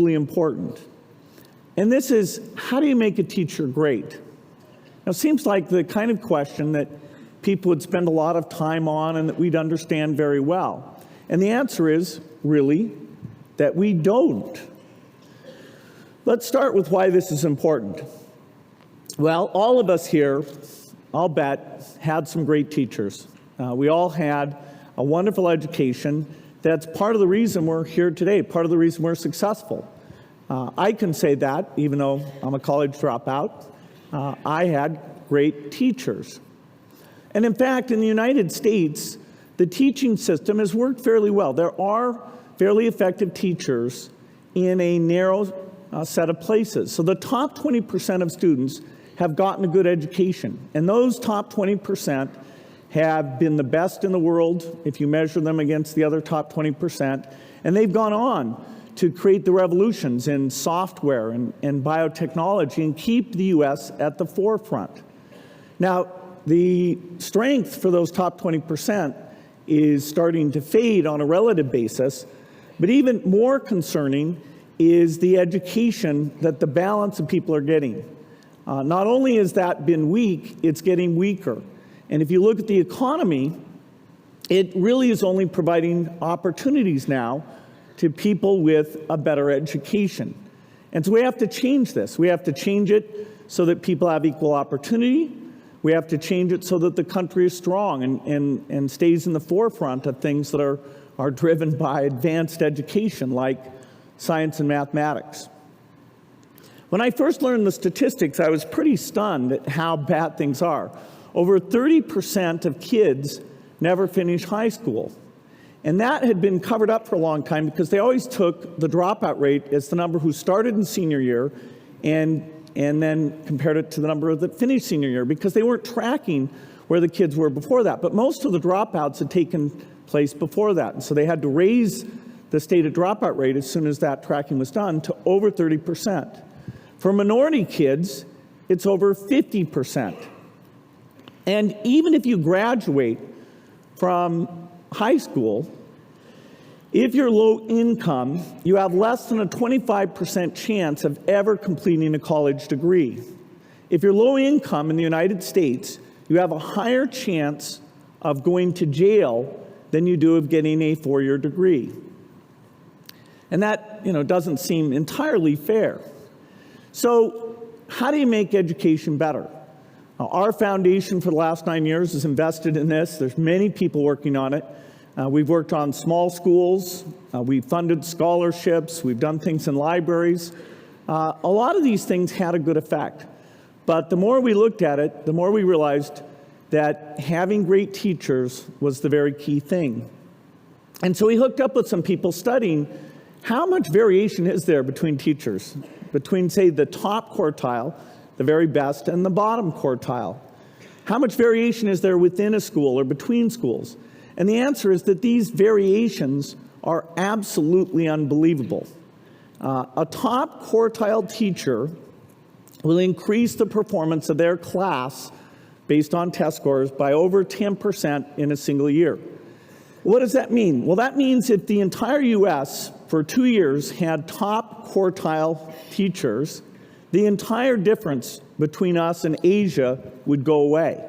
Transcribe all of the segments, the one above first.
really important. And this is, how do you make a teacher great? Now, it seems like the kind of question that people would spend a lot of time on and that we'd understand very well. And the answer is, really, that we don't. Let's start with why this is important. Well, all of us here, I'll bet, had some great teachers. We all had a wonderful education. That's part of the reason we're here today, part of the reason we're successful. I can say that, even though I'm a college dropout. I had great teachers. And in fact, in the United States, the teaching system has worked fairly well. There are fairly effective teachers in a narrow set of places. So the top 20% of students have gotten a good education. And those top 20% have been the best in the world if you measure them against the other top 20%. And they've gone on to create the revolutions in software and biotechnology and keep the U.S. at the forefront. Now, the strength for those top 20% is starting to fade on a relative basis, but even more concerning is the education that the balance of people are getting. Not only has that been weak, it's getting weaker. And if you look at the economy, it really is only providing opportunities now to people with a better education. And so we have to change this. We have to change it so that people have equal opportunity. We have to change it so that the country is strong and stays in the forefront of things that are driven by advanced education, like science and mathematics. When I first learned the statistics, I was pretty stunned at how bad things are. Over 30% of kids never finish high school. And that had been covered up for a long time because they always took the dropout rate as the number who started in senior year and then compared it to the number that finished senior year because they weren't tracking where the kids were before that. But most of the dropouts had taken place before that. And so they had to raise the stated dropout rate as soon as that tracking was done to over 30%. For minority kids, it's over 50%. And even if you graduate from high school, if you're low income, you have less than a 25% chance of ever completing a college degree. If you're low income in the United States, you have a higher chance of going to jail than you do of getting a four-year degree. And that, doesn't seem entirely fair. So how do you make education better? Our foundation for the last 9 years has invested in this. There's many people working on it. We've worked on small schools. We've funded scholarships. We've done things in libraries. A lot of these things had a good effect. But the more we looked at it, the more we realized that having great teachers was the very key thing. And so we hooked up with some people studying how much variation is there between teachers, between, say, the top quartile, the very best, and the bottom quartile. How much variation is there within a school or between schools? And the answer is that these variations are absolutely unbelievable. A top quartile teacher will increase the performance of their class based on test scores by over 10% in a single year. What does that mean? Well, that means if the entire U.S. for 2 years had top quartile teachers, the entire difference between us and Asia would go away.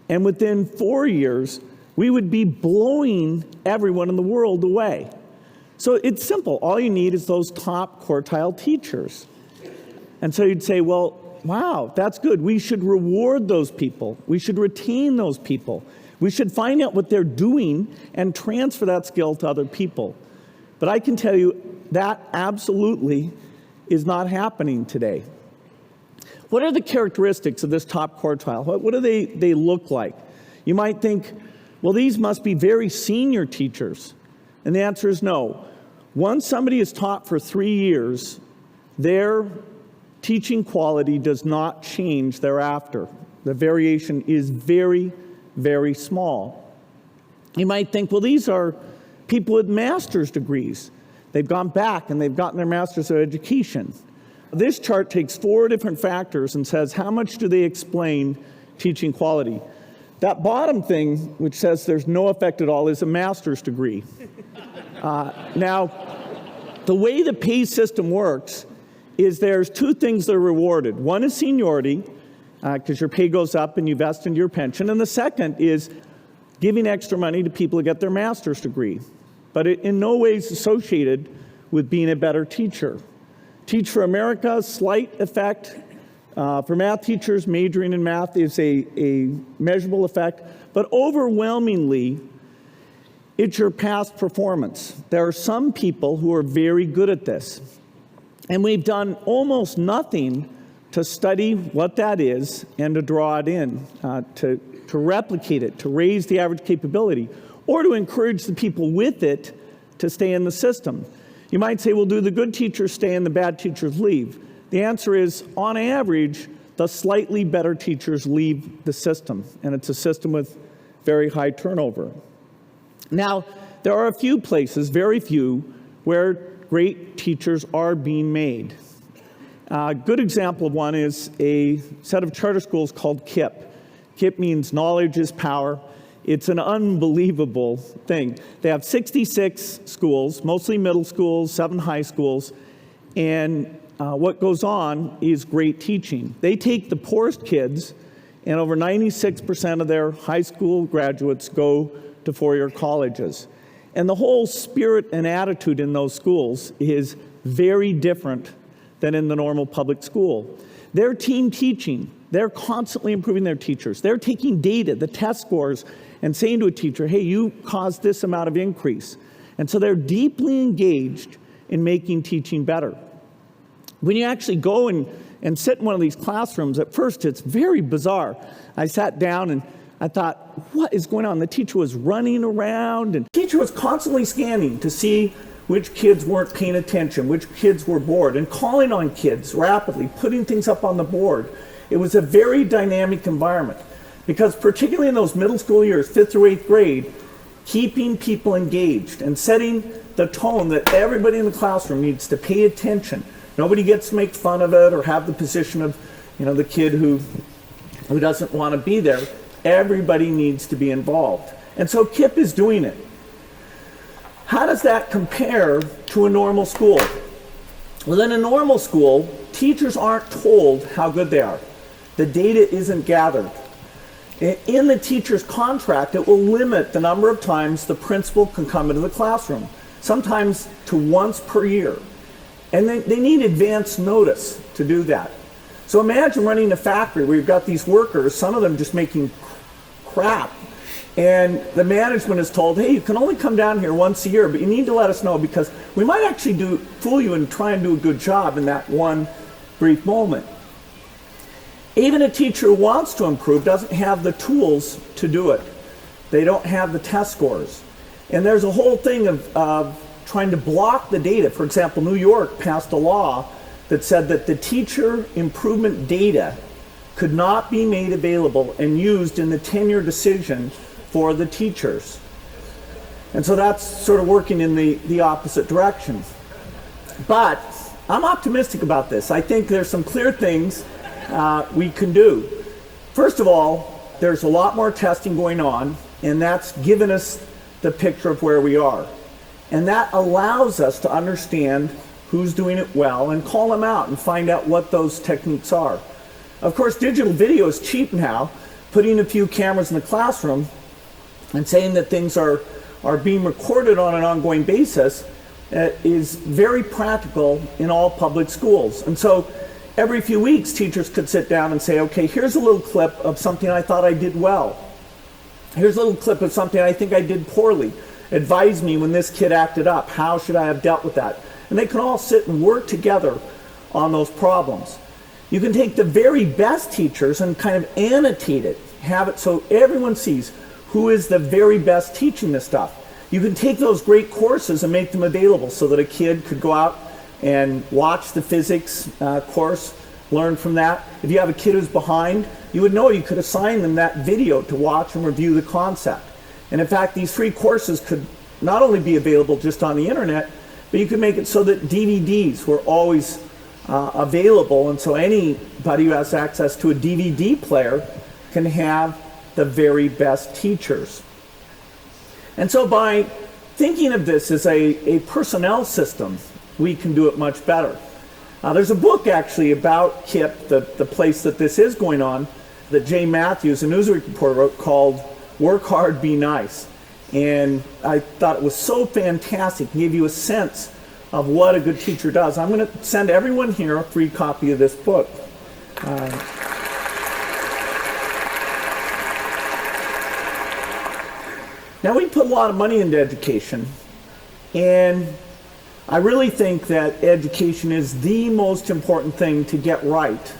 And within 4 years, we would be blowing everyone in the world away. So it's simple. All you need is those top quartile teachers. And so you'd say, well, wow, that's good. We should reward those people. We should retain those people. We should find out what they're doing and transfer that skill to other people. But I can tell you that absolutely is not happening today. What are the characteristics of this top quartile? What do they look like? You might think, well, these must be very senior teachers. And the answer is no. Once somebody is taught for 3 years, their teaching quality does not change thereafter. The variation is very, very small. You might think, well, these are people with master's degrees. They've gone back and they've gotten their master's of education. This chart takes 4 different factors and says, how much do they explain teaching quality? That bottom thing, which says there's no effect at all, is a master's degree. Now, The way the pay system works is there's two things that are rewarded. One is seniority, because your pay goes up and you vest into your pension. And the second is giving extra money to people who get their master's degree. But it in no way is associated with being a better teacher. Teach for America, slight effect. For math teachers, majoring in math is a measurable effect. But overwhelmingly, it's your past performance. There are some people who are very good at this. And we've done almost nothing to study what that is and to draw it in, to replicate it, to raise the average capability, or to encourage the people with it to stay in the system. You might say, well, do the good teachers stay and the bad teachers leave? The answer is, on average, the slightly better teachers leave the system, and it's a system with very high turnover. Now, there are a few places, very few, where great teachers are being made. A good example of one is a set of charter schools called KIPP. KIPP means knowledge is power. It's an unbelievable thing. They have 66 schools, mostly middle schools, 7 high schools, and what goes on is great teaching. They take the poorest kids, and over 96% of their high school graduates go to four-year colleges. And the whole spirit and attitude in those schools is very different than in the normal public school. They're team teaching. They're constantly improving their teachers. They're taking data, the test scores, and saying to a teacher, hey, you caused this amount of increase. And so they're deeply engaged in making teaching better. When you actually go and sit in one of these classrooms, at first it's very bizarre. I sat down and I thought, what is going on? The teacher was running around, and the teacher was constantly scanning to see which kids weren't paying attention, which kids were bored, and calling on kids rapidly, putting things up on the board. It was a very dynamic environment, because particularly in those middle school years, 5th through 8th grade, keeping people engaged and setting the tone that everybody in the classroom needs to pay attention. Nobody gets to make fun of it or have the position of, the kid who doesn't want to be there. Everybody needs to be involved. And so KIPP is doing it. How does that compare to a normal school? Well, in a normal school, teachers aren't told how good they are. The data isn't gathered. In the teacher's contract, it will limit the number of times the principal can come into the classroom, sometimes to once per year. And they need advance notice to do that. So imagine running a factory where you've got these workers, some of them just making crap, and the management is told, hey, you can only come down here once a year, but you need to let us know because we might actually fool you and try and do a good job in that one brief moment. Even a teacher who wants to improve doesn't have the tools to do it. They don't have the test scores. And there's a whole thing of trying to block the data. For example, New York passed a law that said that the teacher improvement data could not be made available and used in the tenure decision for the teachers. And so that's sort of working in the opposite direction. But I'm optimistic about this. I think there's some clear things we can do. First of all, there's a lot more testing going on, and that's given us the picture of where we are. And that allows us to understand who's doing it well and call them out and find out what those techniques are. Of course, digital video is cheap now. Putting a few cameras in the classroom and saying that things are being recorded on an ongoing basis is very practical in all public schools. And so every few weeks, teachers could sit down and say, okay, here's a little clip of something I thought I did well. Here's a little clip of something I think I did poorly. Advise me when this kid acted up. How should I have dealt with that? And they can all sit and work together on those problems. You can take the very best teachers and kind of annotate it, have it so everyone sees who is the very best teaching this stuff. You can take those great courses and make them available so that a kid could go out and watch the physics course, learn from that. If you have a kid who's behind, you would know you could assign them that video to watch and review the concept. And in fact, these free courses could not only be available just on the internet, but you could make it so that DVDs were always available, and so anybody who has access to a DVD player can have the very best teachers. And so by thinking of this as a personnel system, we can do it much better. There's a book actually about KIPP, the place that this is going on, that Jay Matthews, a Newsweek reporter, wrote called Work Hard, Be Nice. And I thought it was so fantastic. It gave you a sense of what a good teacher does. I'm going to send everyone here a free copy of this book. Now, we put a lot of money into education, and I really think that education is the most important thing to get right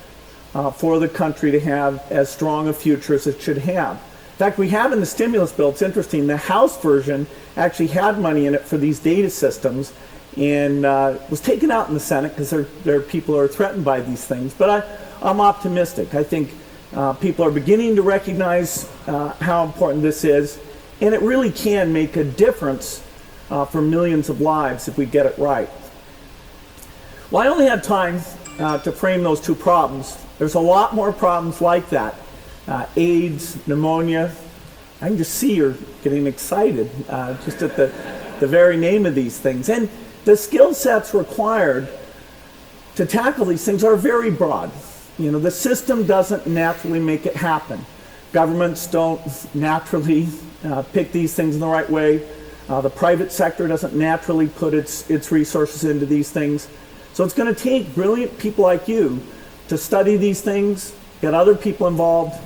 for the country to have as strong a future as it should have. In fact, we have in the stimulus bill, it's interesting, the House version actually had money in it for these data systems, and was taken out in the Senate because there are people who are threatened by these things. But I'm optimistic. I think people are beginning to recognize how important this is, and it really can make a difference for millions of lives if we get it right. Well, I only had time to frame those two problems. There's a lot more problems like that. AIDS, pneumonia. I can just see you're getting excited just at the very name of these things. And the skill sets required to tackle these things are very broad. You know, the system doesn't naturally make it happen. Governments don't naturally pick these things in the right way. The private sector doesn't naturally put its resources into these things. So it's going to take brilliant people like you to study these things, get other people involved,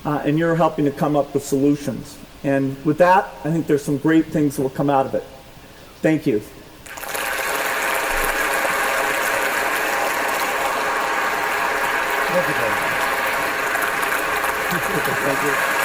and you're helping to come up with solutions. And with that, I think there's some great things that will come out of it. Thank you. Thank you.